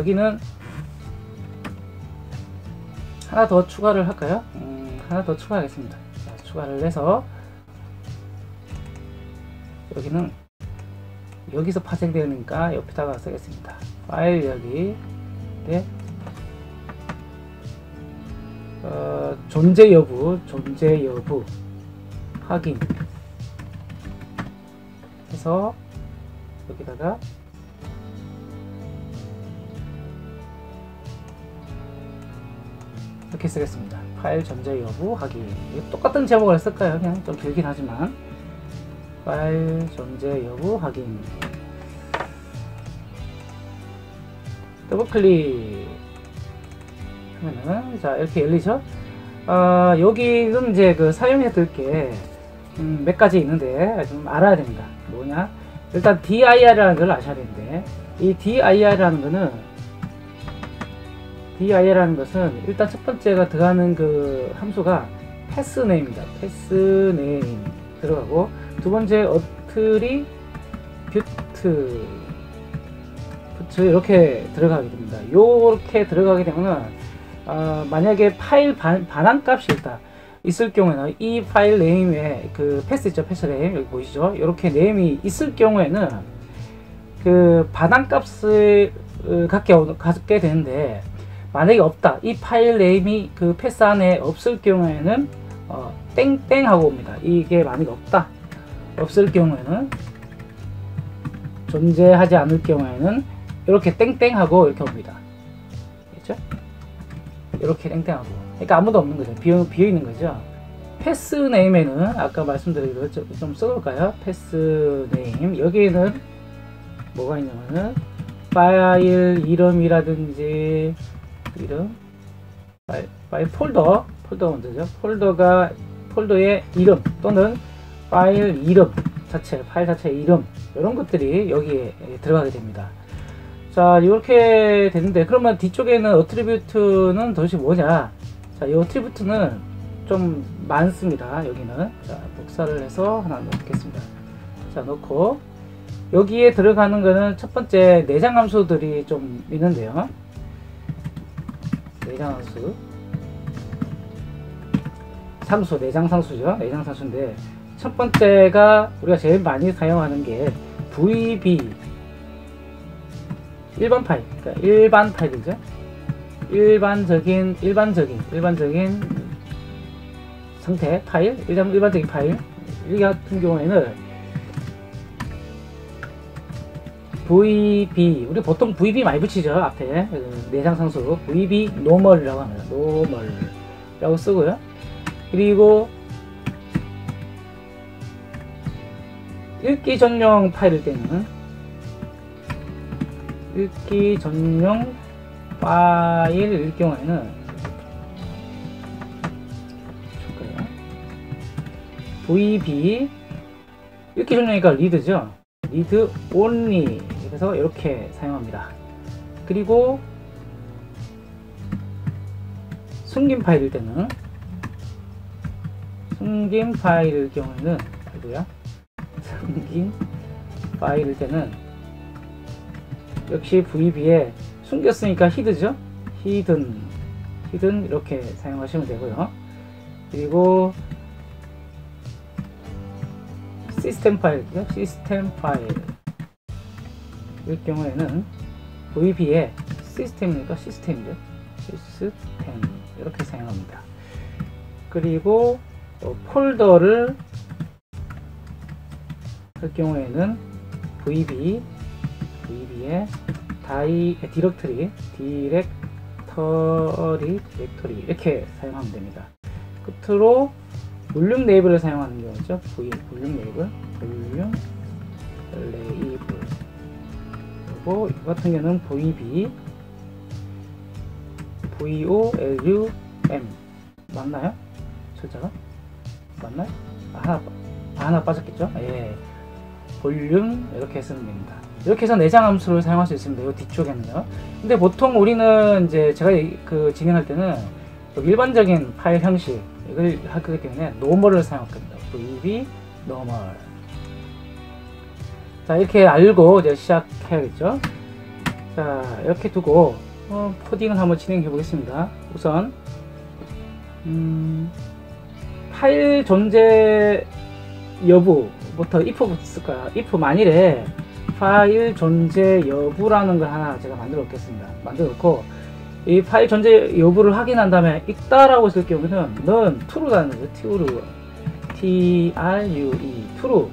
여기는 하나 더 추가를 할까요? 하나 더 추가하겠습니다. 자, 추가를 해서 여기는 여기서 파생되니까 옆에다가 쓰겠습니다. 파일 여기 네. 존재 여부 확인 해서 여기다가 이렇게 쓰겠습니다. 파일 존재 여부 확인. 똑같은 제목을 쓸까요? 그냥 좀 길긴 하지만 파일 존재 여부 확인. 더블 클릭 하면은 자 이렇게 열리죠. 여기는 이제 그 사용해 둘 게 몇 가지 있는데 좀 알아야 됩니다. 뭐냐? 일단 dir라는 걸 아셔야 되는데 이 dir라는 것은 일단 첫 번째가 들어가는 그 함수가 패스네임입니다. 패스네임 들어가고 두 번째 attribute 이렇게 들어가게 됩니다. 이렇게 들어가게 되면 만약에 파일 반환값이 있을 경우에는 이 파일 네임에 그 패스 있죠, 패스 네임 여기 보이시죠? 이렇게 네임이 있을 경우에는 그 반환값을 갖게 되는데 만약에 없다, 이 파일 네임이 그 패스 안에 없을 경우에는 땡땡 하고 옵니다. 이게 만약에 없을 경우에는 존재하지 않을 경우에는 이렇게 땡땡하고 이렇게 옵니다. 그렇죠? 이렇게 땡땡하고. 그러니까 아무도 없는 거죠. 비어 있는 거죠. 패스 네임에는 아까 말씀드린 좀 써볼까요? 패스 네임 여기에는 뭐가 있냐면은 파일 이름이라든지 파일 폴더 먼저죠. 폴더의 이름 또는 파일 자체의 이름 이런 것들이 여기에 들어가게 됩니다. 자, 이렇게 되는데 그러면 뒤쪽에는 어트리뷰트는 도대체 뭐냐? 자, 이 어트리뷰트는 좀 많습니다. 여기는 자, 복사를 해서 하나 넣겠습니다. 자, 넣고 여기에 들어가는 거는 첫 번째 내장 함수들이 좀 있는데요. 내장 함수 내장 상수인데 첫 번째가 우리가 제일 많이 사용하는 게 VB 일반 파일, 그러니까 일반 파일이죠. 일반적인 상태 파일, 일반적인 파일. 이 같은 경우에는 VB, 우리 보통 VB 많이 붙이죠. 앞에 내장 상수 VB 노멀이라고 합니다. 노멀이라고 쓰고요. 그리고 읽기 전용 파일일 때는 읽기 전용 파일일 경우에는 VB 읽기 전용이니까 리드죠. 리드 only 그래서 이렇게 사용합니다. 그리고 숨긴 파일일 때는 숨긴 파일일 경우에는 숨긴 파일일 때는 역시 VB에 숨겼으니까 히드죠. 히든 이렇게 사용하시면 되고요. 그리고 시스템 파일이죠. 시스템 파일일 경우에는 VB에 시스템이니까 시스템이죠. 시스템 이렇게 사용합니다. 그리고 폴더를 할 경우에는 VB에 디렉터리 이렇게 사용하면 됩니다. 끝으로 볼륨 레이블을 사용하는 경우죠. 볼륨 레이블 그리고 이 같은 경우는 VB VOLUM 맞나요? 숫자가 맞나요? 하나 빠졌겠죠? 예. 볼륨 이렇게 쓰면 됩니다. 이렇게 해서 내장 함수를 사용할 수 있습니다. 이 뒤쪽에는요. 근데 보통 우리는 이제 제가 진행할 때는 일반적인 파일 형식 이걸 하기 때문에 노멀을 사용할 겁니다. VB 노멀. 자, 이렇게 알고 이제 시작해야겠죠. 자, 이렇게 두고 코딩을 한번 진행해 보겠습니다. 우선 파일 존재 여부부터 if부터 쓸까요? if 만일에 파일 존재 여부라는 걸 하나 제가 만들어 놓겠습니다. 만들어 놓고 이 파일 존재 여부를 확인한 다음에 있다라고 쓸 경우는 는 true라는 거죠. true, true, true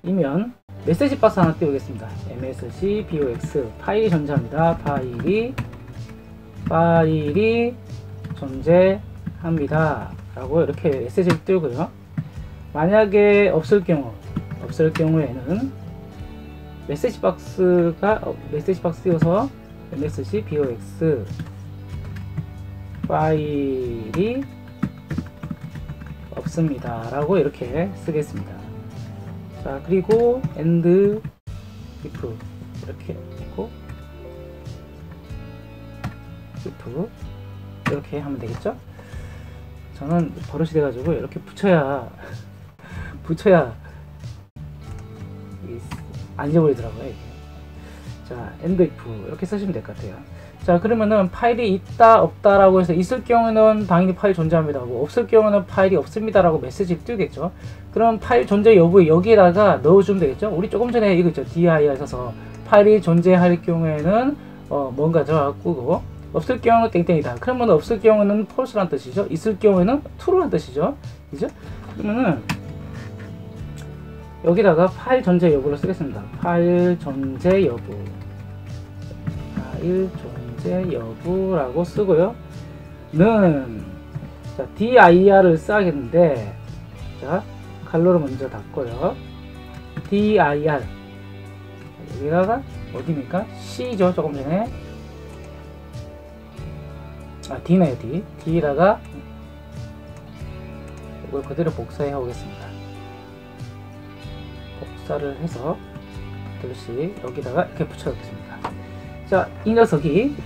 이면 메시지 박스 하나 띄우겠습니다. msc box 파일이 존재합니다. 파일이 존재합니다 라고 이렇게 메시지를 띄우고요. 만약에 없을 경우에는 메시지 박스 띄워서 msc box 파일이 없습니다 라고 이렇게 쓰겠습니다. 자, 그리고 end if 이렇게 있고 if 이렇게 하면 되겠죠. 저는 버릇이 돼가지고 이렇게 붙여야 안 잊어버리더라고요. 이게. 자, end if 이렇게 쓰시면 될 것 같아요. 자, 그러면은 파일이 있다 없다 라고 해서 있을 경우는 당연히 파일 존재합니다 하고 없을 경우는 파일이 없습니다 라고 메시지를 띄우겠죠. 그럼 파일 존재 여부 여기에다가 넣어주면 되겠죠. 우리 조금 전에 이거 있죠. dir 써서 파일이 존재할 경우에는 뭔가 들어가고 없을 경우는 땡땡이다. 그러면 없을 경우는 false란 뜻이죠. 있을 경우에는 true란 뜻이죠. 그죠? 그러면은 여기다가 파일 존재 여부를 쓰겠습니다. 파일 존재 여부라고 쓰고요. 는 자, dir을 써야겠는데 자, 갈로를 먼저 닫고요. dir 여기다가 어디입니까? C죠. 조금 전에 D네요. D에다가 이걸 그대로 복사해 오겠습니다. 복사를 해서 다시 여기다가 이렇게 붙여놓겠습니다. 자, 이 녀석이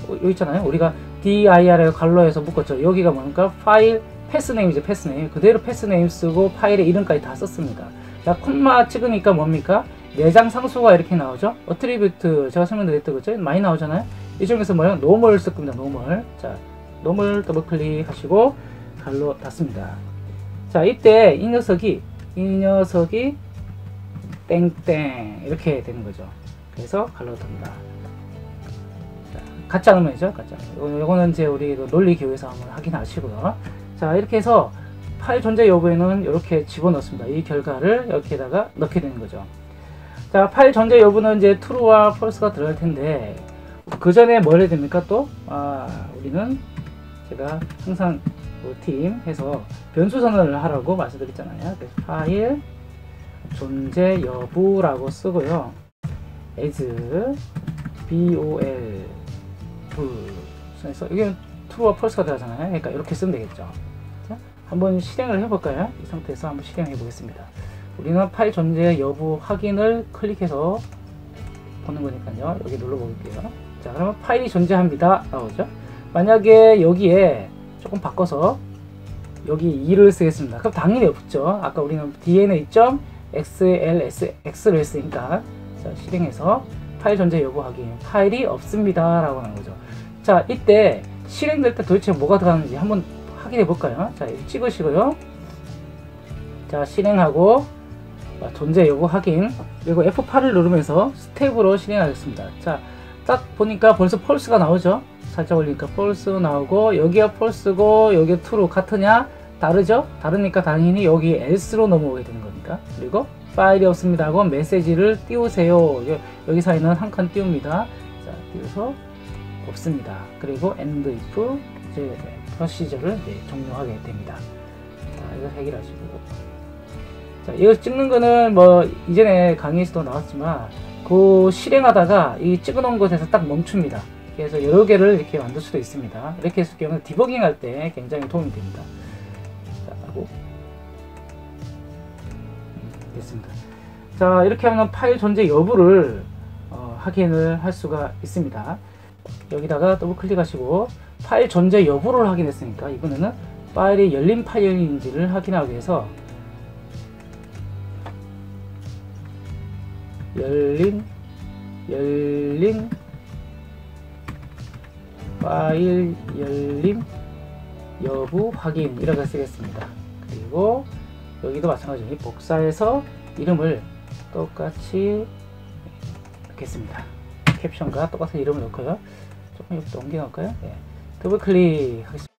여기 있잖아요. 우리가 dir을 갈로에서 묶었죠. 여기가 뭔가 파일 패스네임이죠. 패스네임 그대로 패스네임 쓰고 파일의 이름까지 다 썼습니다. 자, 콤마 찍으니까 뭡니까? 내장 상수가 이렇게 나오죠. 어트리뷰트 제가 설명드렸던 거죠. 많이 나오잖아요. 이 중에서 뭐예요? normal 쓸 겁니다. normal. 자, normal 더블 클릭하시고 갈로 닫습니다. 자, 이때 이 녀석이 땡땡 이렇게 되는 거죠. 그래서 갈로 닫는다. 가짜 넣으면이죠. 가짜. 요거는 이제 우리 논리 교회에서 한번 확인하시고요. 자, 이렇게 해서 파일 존재 여부에는 이렇게 집어넣습니다. 이 결과를 여기에다가 넣게 되는 거죠. 자, 파일 존재 여부는 이제 true와 false가 들어갈 텐데 그 전에 뭘 해야 됩니까? 또 우리는 제가 항상 팀 해서 변수 선언을 하라고 말씀드렸잖아요. 그래서 파일 존재 여부라고 쓰고요. as bol 여기는 true와 false가 들어가잖아요. 그러니까 이렇게 쓰면 되겠죠. 자, 한번 실행을 해볼까요? 이 상태에서 한번 실행해 보겠습니다. 우리는 파일 존재 여부 확인을 클릭해서 보는 거니까요. 여기 눌러볼게요. 자, 그러면 파일이 존재합니다 나오죠. 만약에 여기에 조금 바꿔서 여기 2를 쓰겠습니다. 그럼 당연히 없죠. 아까 우리는 dna.xlsx를 했으니까 자, 실행해서 파일 존재 여부 확인 파일이 없습니다 라고 하는 거죠. 자, 이때 실행될 때 도대체 뭐가 들어가는지 한번 확인해 볼까요? 자, 찍으시고요. 자, 실행하고 존재 여부 확인 그리고 F8을 누르면서 스텝으로 실행하겠습니다. 자, 딱 보니까 벌써 false가 나오죠. 살짝 올리니까 false 나오고 여기가 false고 여기 true 같으냐? 다르죠? 다르니까 당연히 여기 else로 넘어오게 되는 겁니다. 그리고 파일이 없습니다 하고 메시지를 띄우세요. 여기 사이는 한 칸 띄웁니다. 자, 띄워서 없습니다. 그리고 end if 이제 프로시저를 종료하게 됩니다. 자, 이거 해결하시고 자, 이거 찍는 거는 뭐 이전에 강의에서도 나왔지만 그 실행하다가 이 찍어놓은 곳에서 딱 멈춥니다. 그래서 여러 개를 이렇게 만들 수도 있습니다. 이렇게 했을 경우는 디버깅 할 때 굉장히 도움이 됩니다. 자, 하고 됐습니다. 자, 이렇게 하면 파일 존재 여부를 확인을 할 수가 있습니다. 여기다가 더블 클릭하시고 파일 존재 여부를 확인했으니까 이번에는 파일이 열린 파일인지를 확인하기 위해서 열린 파일 열림 여부 확인 이렇게 쓰겠습니다. 그리고 여기도 마찬가지 복사해서 이름을 똑같이 넣겠습니다. 캡션과 똑같은 이름을 넣고요. 조금 이렇게 넘겨 놓을까요? 네. 더블 클릭하겠습니다.